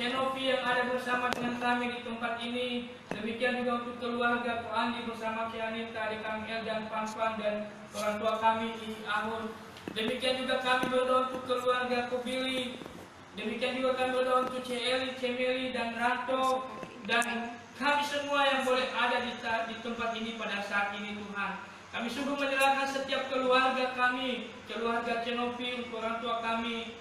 Cenovi yang ada bersama dengan kami di tempat ini. Demikian juga untuk keluarga Ko Andi bersama Ki Anita, adik kami El dan Pang dan orang tua kami di Ahun. Demikian juga kami berdoa untuk keluarga Ko Billy. Demikian juga kami berdoa untuk Celi, Cemeli dan Ranto dan kami semua yang boleh ada di tempat ini pada saat ini Tuhan. Kami sungguh menyerahkan setiap keluarga kami, keluarga Cenovi, untuk orang tua kami,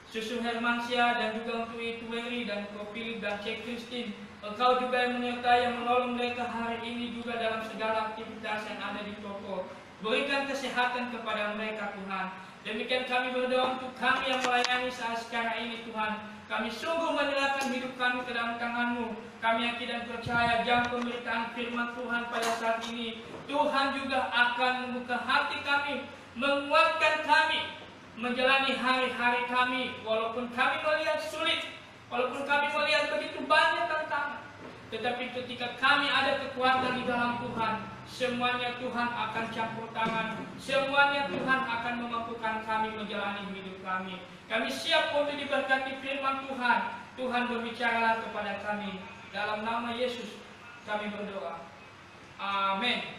Susu Hermansyah dan juga untuk Itu Weri dan Ko Philip dan Cek Christine. Engkau juga yang menyertai, yang menolong mereka hari ini juga dalam segala aktivitas yang ada di toko. Berikan kesehatan kepada mereka Tuhan. Demikian kami berdoa untuk kami yang melayani saat sekarang ini Tuhan. Kami sungguh menyerahkan hidup kami ke dalam tangan-Mu. Kami yakin dan percaya jam pemberitaan firman Tuhan pada saat ini, Tuhan juga akan membuka hati kami, menguatkan kami menjalani hari-hari kami, walaupun kami melihat sulit, walaupun kami melihat begitu banyak tantangan, tetapi ketika kami ada kekuatan di dalam Tuhan, semuanya Tuhan akan campur tangan, semuanya Tuhan akan memampukan kami menjalani hidup kami. Kami siap untuk diberkati firman Tuhan. Tuhan berbicaralah kepada kami. Dalam nama Yesus kami berdoa. Amin.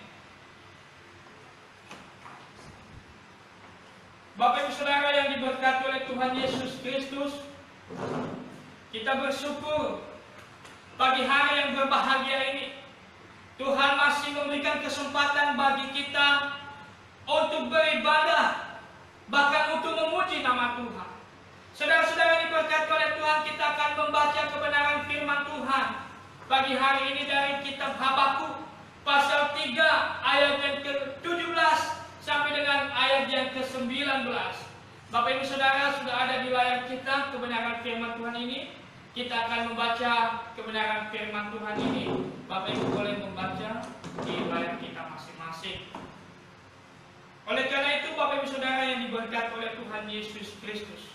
Bapak Ibu Saudara yang diberkati oleh Tuhan Yesus Kristus, kita bersyukur pagi hari yang berbahagia ini. Tuhan masih memberikan kesempatan bagi kita untuk beribadah, bahkan untuk memuji nama Tuhan. Saudara-saudara diberkati oleh Tuhan, kita akan membaca kebenaran firman Tuhan pagi hari ini dari kitab Habakuk pasal 3 ayat yang ke-17 sampai dengan ayat yang ke-19. Bapak Ibu Saudara sudah ada di layar kita kebenaran firman Tuhan ini. Kita akan membaca kebenaran firman Tuhan ini. Bapak Ibu boleh membaca di layar kita masing-masing. Oleh karena itu Bapak Ibu Saudara yang diberkati oleh Tuhan Yesus Kristus,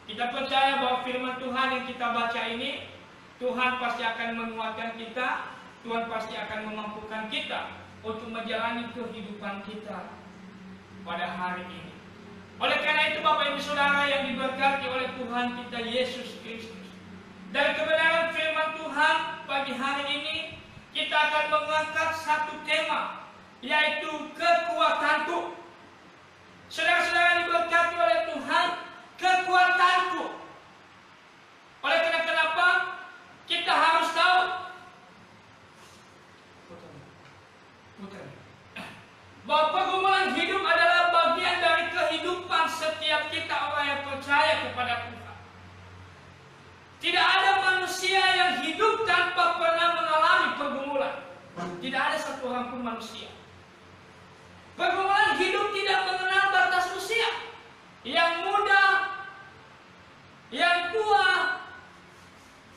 kita percaya bahwa firman Tuhan yang kita baca ini, Tuhan pasti akan menguatkan kita, Tuhan pasti akan memampukan kita untuk menjalani kehidupan kita pada hari ini. Oleh karena itu Bapak Ibu Saudara yang diberkati oleh Tuhan kita Yesus Kristus, dari kebenaran firman Tuhan pagi hari ini kita akan mengangkat satu tema, yaitu kekuatanku. Saudara-saudara diberkati oleh Tuhan, kekuatanku. Oleh karena kenapa kita harus tahu bahwa pergumulan hidup adalah bagian dari kehidupan setiap kita orang yang percaya kepada Tuhan. Tidak ada manusia yang hidup tanpa pernah mengalami pergumulan. Tidak ada satu orang pun manusia. Pergumulan hidup tidak mengenal batas usia. Yang muda, yang tua,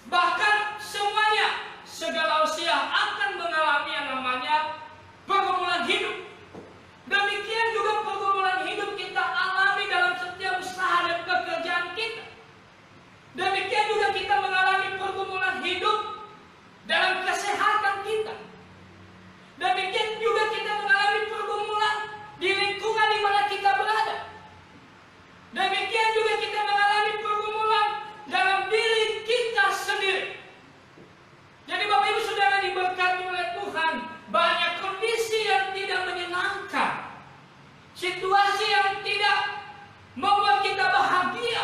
bahkan semuanya, segala usia akan mengalami yang namanya pergumulan hidup. Demikian juga pergumulan hidup kita alami dalam setiap usaha dan pekerjaan kita. Demikian juga kita mengalami pergumulan hidup dalam kesehatan kita. Demikian juga kita mengalami pergumulan di lingkungan di mana kita berada. Demikian juga kita mengalami pergumulan dalam diri kita sendiri. Jadi Bapak Ibu Saudara diberkati oleh Tuhan, banyak kondisi yang tidak menyenangkan, situasi yang tidak membuat kita bahagia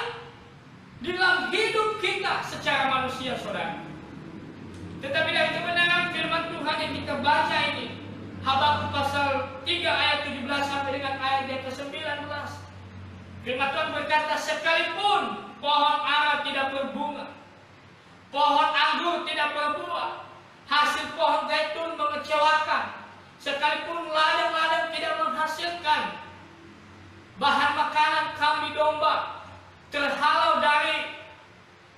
di dalam hidup kita secara manusia, saudara. Tetapi dari kebenaran firman Tuhan yang kita baca ini, Habakuk pasal 3 ayat 17 sampai dengan ayat yang ke-19, firman Tuhan berkata, sekalipun pohon ara tidak berbunga, pohon anggur tidak berbuah, hasil pohon zaitun mengecewakan, sekalipun ladang-ladang tidak menghasilkan bahan makanan kambing domba, terhalau dari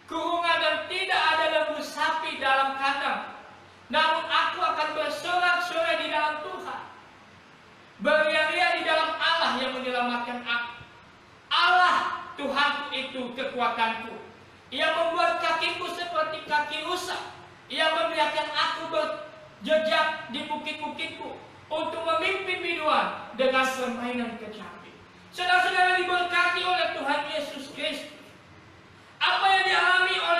kurungan dan tidak ada lembu sapi dalam kandang, namun aku akan bersorak-sorai di dalam Tuhan, beria-ria di dalam Allah yang menyelamatkan aku. Allah Tuhanku itu kekuatanku. Ia membuat kakiku seperti kaki rusa. Ia membiarkan aku berjejak di bukit-bukitku untuk memimpin biduan dengan permainan kecapi. Saudara-saudara diberkati oleh Tuhan Yesus Kristus. Apa yang dialami oleh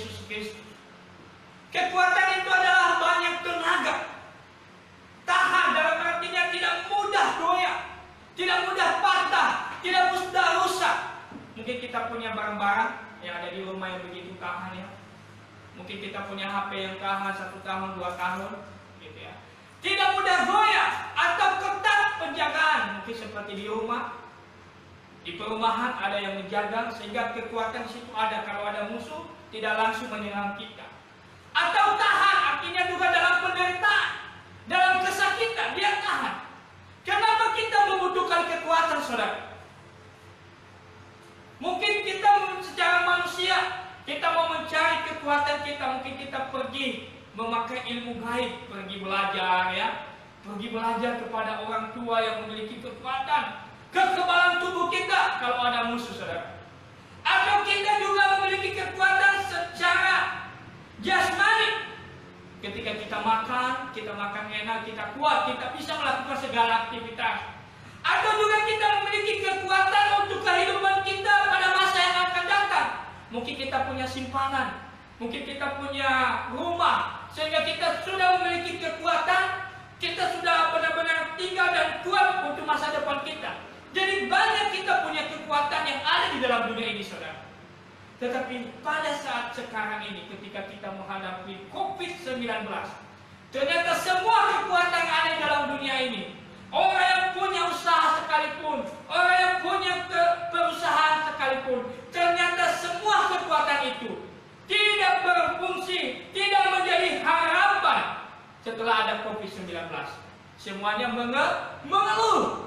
Yesus Kristus. Kekuatan itu adalah banyak tenaga. Tahan dalam artinya tidak mudah goyah, tidak mudah patah, tidak mudah rusak. Mungkin kita punya barang-barang yang ada di rumah yang begitu tahan ya. Mungkin kita punya HP yang tahan 1 tahun, 2 tahun, gitu ya. Tidak mudah goyah atau ketat penjagaan. Mungkin seperti di rumah, di perumahan ada yang menjaga sehingga kekuatan di situ ada. Kalau ada musuh tidak langsung menyerang kita. Atau tahan, artinya juga dalam penderitaan, dalam kesakitan dia tahan. Kenapa kita membutuhkan kekuatan, saudara? Mungkin kita secara manusia kita mau mencari kekuatan kita, mungkin kita pergi memakai ilmu gaib, pergi belajar ya, pergi belajar kepada orang tua yang memiliki kekuatan, kekebalan tubuh kita kalau ada musuh, saudara. Atau kita juga memiliki kekuatan secara jasmani. Ketika kita makan enak, kita kuat, kita bisa melakukan segala aktivitas. Atau juga kita memiliki kekuatan untuk kehidupan kita pada masa yang akan datang. Mungkin kita punya simpanan, mungkin kita punya rumah, sehingga kita sudah memiliki kekuatan, kita sudah benar-benar tinggal dan kuat untuk masa depan kita. Jadi banyak kita punya kekuatan yang ada di dalam dunia ini, saudara. Tetapi pada saat sekarang ini ketika kita menghadapi COVID-19, ternyata semua kekuatan yang ada di dalam dunia ini, orang yang punya usaha sekalipun, orang yang punya perusahaan sekalipun, ternyata semua kekuatan itu tidak berfungsi, tidak menjadi harapan setelah ada COVID-19. Semuanya mengeluh.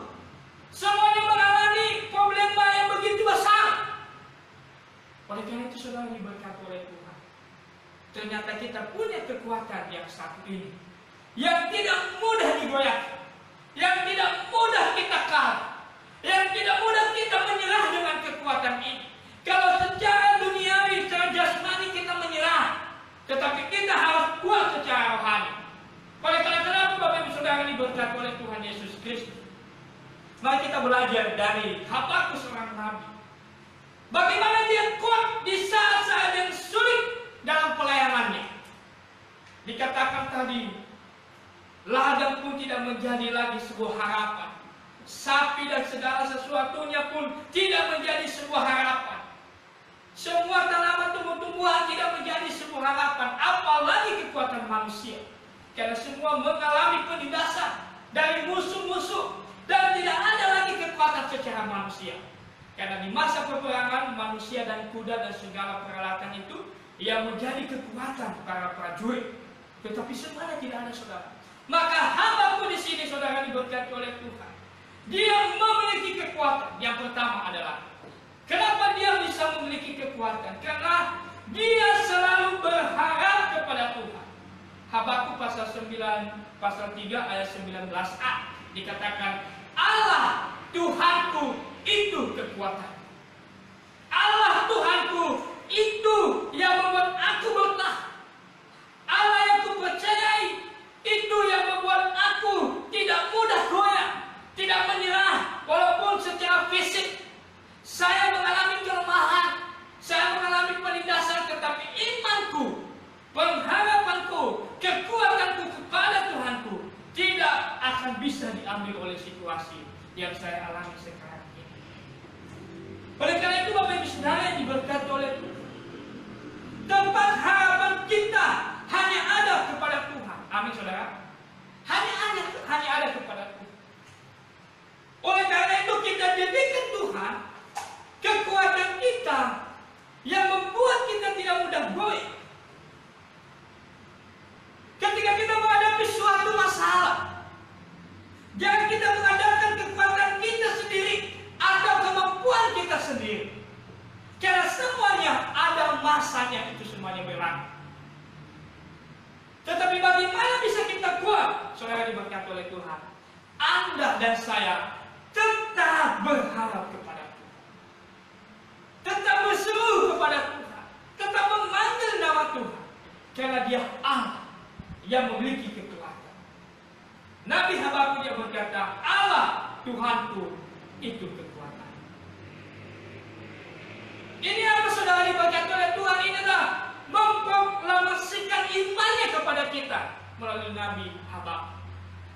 Semuanya mengalami problema yang begitu besar. Oleh karena itu, saudara diberkati oleh Tuhan. Ternyata kita punya kekuatan yang satu ini, yang tidak mudah digoyahkan, yang tidak mudah kita kalah, yang tidak mudah kita menyerah dengan kekuatan ini. Kalau secara duniawi, secara jasmani kita menyerah, tetapi kita harus kuat secara rohani. Oleh karena itu, Bapak Ibu Saudara diberkati oleh Tuhan Yesus Kristus. Mari kita belajar dari Habakus seorang nabi. Bagaimana dia kuat di saat-saat yang sulit dalam pelayanannya. Dikatakan tadi, ladang pun tidak menjadi lagi sebuah harapan. Sapi dan segala sesuatunya pun tidak menjadi sebuah harapan. Semua tanaman tumbuh-tumbuhan tidak menjadi sebuah harapan. Apalagi kekuatan manusia. Karena semua mengalami penindasan dari musuh-musuh. Dan tidak ada lagi kekuatan secara manusia. Karena di masa peperangan, manusia dan kuda dan segala peralatan itu yang menjadi kekuatan para prajurit. Tetapi semuanya tidak ada, saudara. Maka Habakus di sini, saudara, diberkati oleh Tuhan. Dia memiliki kekuatan. Yang pertama adalah, kenapa dia bisa memiliki kekuatan? Karena dia selalu berharap kepada Tuhan. Habakus pasal 9, pasal 3 ayat 19a dikatakan, Allah Tuhanku itu kekuatan. Allah Tuhanku itu yang membuat aku bertahan. Allah yang kupercayai itu yang membuat aku tidak mudah goyah, tidak menyerah. Walaupun secara fisik saya mengalami kelemahan, saya mengalami penindasan, tetapi imanku, pengharapanku, kekuatanku kepada Tuhanku tidak akan bisa diambil oleh situasi yang saya alami sekarang ini. Oleh karena itu, Bapak Ibu Saudara yang diberkati oleh Tuhan, tempat harapan kita hanya ada kepada Tuhan. Amin, saudara. Hanya ada kepada Tuhan. Oleh karena itu kita jadikan Tuhan kekuatan kita yang membuat kita tidak mudah goyah. Ketika kita menghadapi suatu masalah, jangan kita mengandalkan kekuatan kita sendiri atau kemampuan kita sendiri. Karena semuanya ada masanya, itu semuanya berlaku. Tetapi bagaimana bisa kita kuat? Saudara diberkati oleh Tuhan. Anda dan saya tetap berharap kepada Tuhan. Tetap berseru kepada Tuhan. Tetap memanggil nama Tuhan. Karena Dia Allah yang memiliki kekuatan. Nabi Habakus yang berkata, Allah Tuhanku itu kekuatan. Ini apa, saudara diberkati oleh Tuhan? Ini adalah memproklamasikan imannya kepada kita melalui Nabi Habakuk.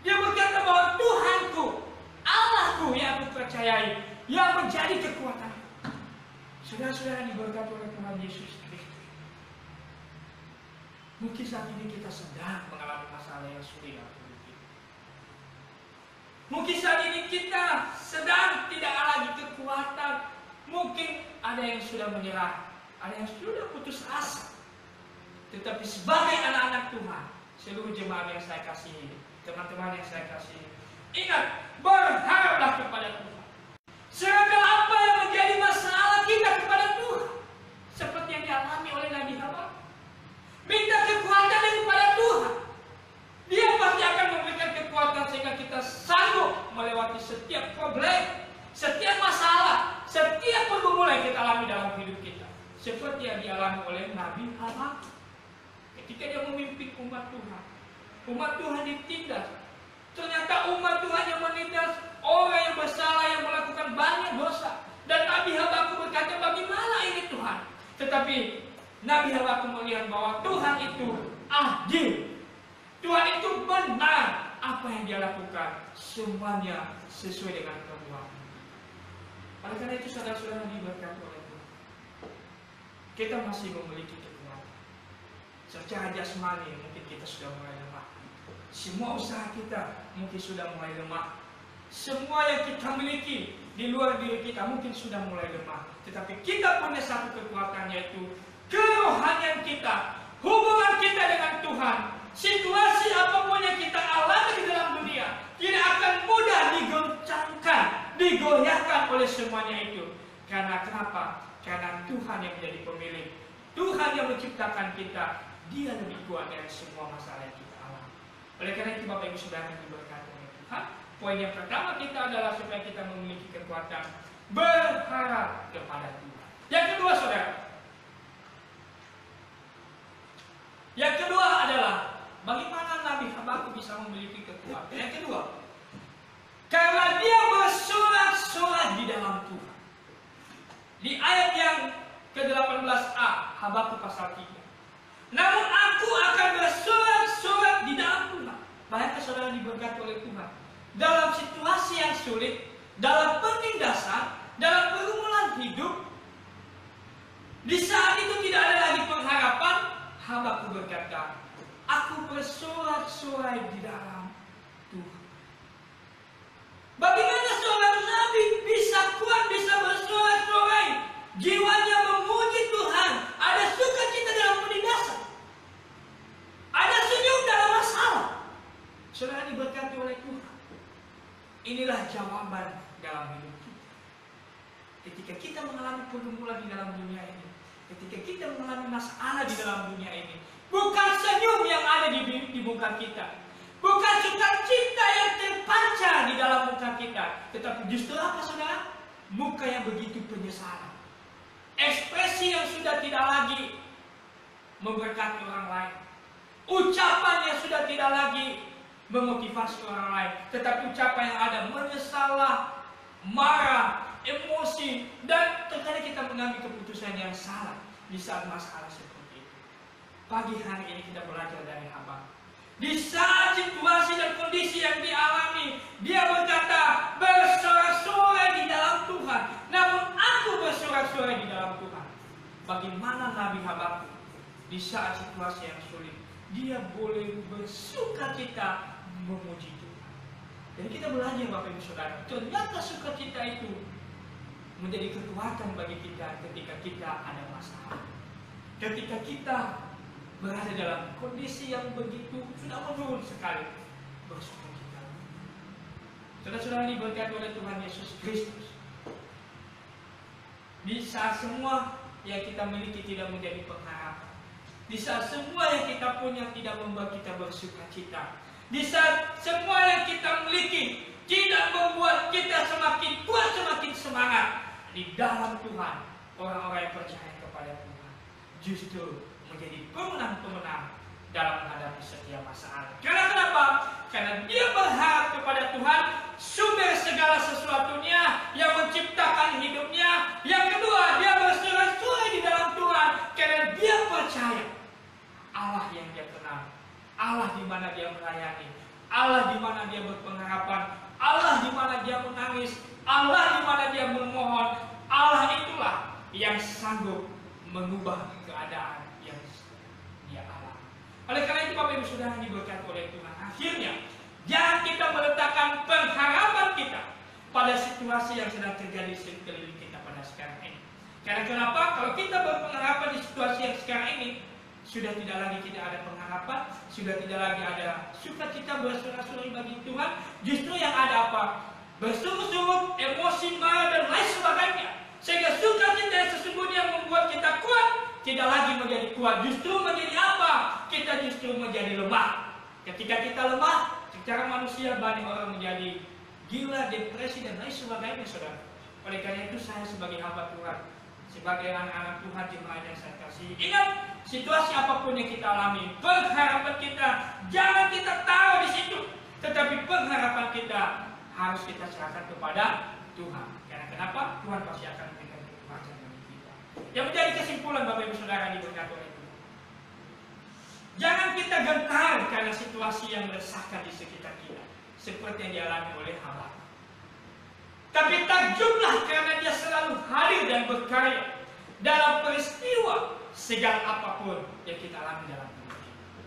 Dia berkata bahwa Tuhanku, Allahku yang aku percayai, yang menjadi kekuatan. Saudara-saudara diberkati oleh Tuhan Yesus Kristus. Mungkin saat ini kita sedang mengalami masalah yang sulit dalam hidup kita. Mungkin saat ini kita sedang tidak ada lagi kekuatan. Mungkin ada yang sudah menyerah, ada yang sudah putus asa. Tetapi sebagai anak-anak Tuhan, seluruh jemaat yang saya kasihi, teman-teman yang saya kasihi, ingat, berharaplah kepada Tuhan. Segala apa yang menjadi masalah kita kepada Tuhan, seperti yang dialami oleh Nabi Habakuk, minta kekuatan kepada Tuhan. Dia pasti akan memberikan kekuatan sehingga kita sanggup melewati setiap problem, setiap masalah, setiap pergumulan yang kita alami dalam hidup kita, seperti yang dialami oleh Nabi Habakuk. Ketika dia memimpin umat Tuhan, umat Tuhan ditindas. Ternyata umat Tuhan yang menindas orang yang bersalah, yang melakukan banyak dosa. Dan Nabi Habakuk berkata, bagaimana ini Tuhan? Tetapi Nabi Habakuk melihat bahwa Tuhan itu adil. Tuhan itu benar. Apa yang dia lakukan, semuanya sesuai dengan kehendak. Oleh karena itu saudara-saudara diberkati oleh Tuhan, kita masih memiliki kekuatan. Secara jasmani mungkin kita sudah mulai lemah. Semua usaha kita mungkin sudah mulai lemah. Semua yang kita miliki di luar diri kita mungkin sudah mulai lemah. Tetapi kita punya satu kekuatan, yaitu kerohanian kita, hubungan kita dengan Tuhan. Situasi apapun yang kita alami di dalam dunia tidak akan mudah digoncangkan, digoyahkan oleh semuanya itu. Karena kenapa? Karena Tuhan yang menjadi pemilik, Tuhan yang menciptakan kita. Dia lebih kuat dari semua masalah yang kita alami. Oleh karena itu Bapak Ibu Saudara yang diberkati oleh Tuhan, poin yang pertama kita adalah supaya kita memiliki kekuatan berharap kepada Tuhan. Yang kedua saudara, yang kedua adalah bagaimana Nabi Habakuk bisa memiliki kekuatan. Yang kedua, karena dia bersorak-sorai di dalam Tuhan. Di ayat yang ke-18a Habakuk pasal 3. Namun aku akan bersorak-sorai di dalam Tuhan. Bayangkan saudara diberkati oleh Tuhan. Dalam situasi yang sulit, dalam penindasan, dalam pergumulan hidup, di saat itu tidak ada lagi pengharapan, Habakuk berkata, aku bersorak-sorai di dalam Tuhan. Bagaimana seorang nabi bisa kuat, bisa bersorak-sorai? Jiwanya memuji Tuhan, ada sukacita dalam penindasan, ada senyum dalam masalah. Saudara diberkati oleh Tuhan. Inilah jawaban dalam hidup kita. Ketika kita mengalami pergumulan di dalam dunia ini, ketika kita mengalami masalah di dalam dunia ini, bukan senyum yang ada di muka kita, bukan sukacita yang terpancar di dalam muka kita, tetapi justru apa saudara? Muka yang begitu penyesalan, ekspresi yang sudah tidak lagi memberkati orang lain, ucapan yang sudah tidak lagi memotivasi orang lain, tetapi ucapan yang ada menyesalah, marah, emosi, dan terkadang kita mengambil keputusan yang salah di saat masalah seperti itu. Pagi hari ini kita belajar dari Habakuk. Di saat situasi dan kondisi yang dialami, dia berkata, bersorak-sorai di dalam Tuhan. Namun aku bersorak-sorai di dalam Tuhan. Bagaimana Nabi Habakuk di saat situasi yang sulit, dia boleh bersukacita memuji Tuhan. Jadi kita belajar Bapak Ibu Saudara, ternyata sukacita itu menjadi kekuatan bagi kita ketika kita ada masalah. Ketika kita berada dalam kondisi yang begitu sudah menurun sekali, bersukacita. Saudara-saudara diberkati oleh Tuhan Yesus Kristus. Di saat semua yang kita miliki tidak menjadi pengharapan, di saat semua yang kita punya tidak membuat kita bersukacita, di saat semua yang kita miliki tidak membuat kita semakin kuat, semakin semangat, di dalam Tuhan, orang-orang yang percaya kepada Tuhan justru menjadi pemenang-pemenang dalam menghadapi setiap masalah. Karena kenapa? Karena dia berharap kepada Tuhan, sumber segala sesuatunya, yang menciptakan hidupnya. Yang kedua, dia bersorak-sorai di dalam Tuhan karena dia percaya yang dia kenal, Allah di mana dia melayani, Allah di mana dia berpengharapan, Allah di mana dia menangis, Allah di mana dia memohon. Allah itulah yang sanggup mengubah keadaan yang dia alami. Oleh karena itu Bapak Ibu Saudara diberkati oleh Tuhan, akhirnya jangan kita meletakkan pengharapan kita pada situasi yang sedang terjadi di sekeliling kita pada sekarang ini. Karena kenapa? Kalau kita berpengharapan di situasi yang sekarang ini, sudah tidak lagi tidak ada pengharapan, sudah tidak lagi ada sukacita bersorak-sorai bagi Tuhan. Justru yang ada apa? Bersungut-sungut, emosi, marah dan lain sebagainya. Sehingga sukacita yang sesungguhnya membuat kita kuat tidak lagi menjadi kuat, justru menjadi apa? Kita justru menjadi lemah. Ketika kita lemah, secara manusia banyak orang menjadi gila, depresi dan lain sebagainya, saudara. Oleh karena itu saya sebagai hamba Tuhan, sebagai anak-anak Tuhan jemaat yang saya kasih, ingat situasi apapun yang kita alami, pengharapan kita jangan kita taruh di situ, tetapi pengharapan kita harus kita serahkan kepada Tuhan. Karena kenapa? Tuhan pasti akan memberikan kekuatan bagi kita. Yang menjadi kesimpulan Bapak Ibu Saudara diberkati oleh Tuhan, jangan kita gentar karena situasi yang meresahkan di sekitar kita, seperti yang dialami oleh Haba. Tapi takjublah karena dia selalu hadir dan berkarya dalam peristiwa segala apapun yang kita alami dalam hidup kita.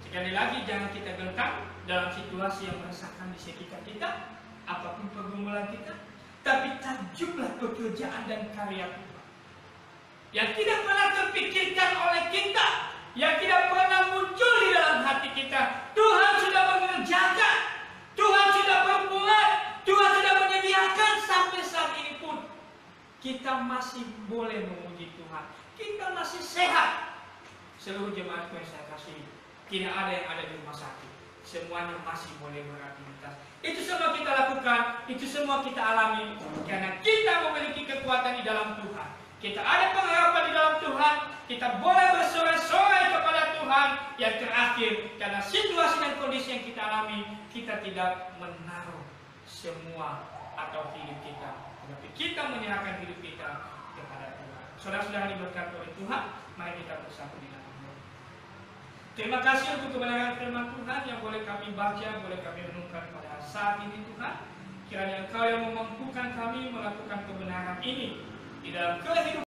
Sekali lagi, jangan kita gentar dalam situasi yang meresahkan di sekitar kita, apapun pergumulan kita, tapi takjublah pekerjaan dan karya Tuhan yang tidak pernah terpikirkan oleh kita, yang tidak pernah muncul di dalam hati kita. Tuhan sudah mengerjakan, Tuhan sudah berbuat, Tuhan sudah menyediakan. Sampai saat ini pun kita masih boleh memuji Tuhan, kita masih sehat. Seluruh jemaatku yang saya kasih, tidak ada yang ada di rumah sakit, semuanya masih boleh beraktivitas. Itu semua kita lakukan, itu semua kita alami karena kita memiliki kekuatan di dalam Tuhan. Kita ada pengharapan di dalam Tuhan, kita boleh bersorai-sorai kepada Tuhan. Yang terakhir, karena situasi dan kondisi yang kita alami, kita tidak menaruh semua atau hidup kita, tetapi kita menyerahkan hidup kita kepada Tuhan. Saudara-saudara diberkati oleh Tuhan, mari kita bersatu di dalam doa. Terima kasih untuk kebenaran firman Tuhan yang boleh kami baca, boleh kami renungkan pada saat ini Tuhan. Kiranya Engkau yang memampukan kami melakukan kebenaran ini di dalam kehidupan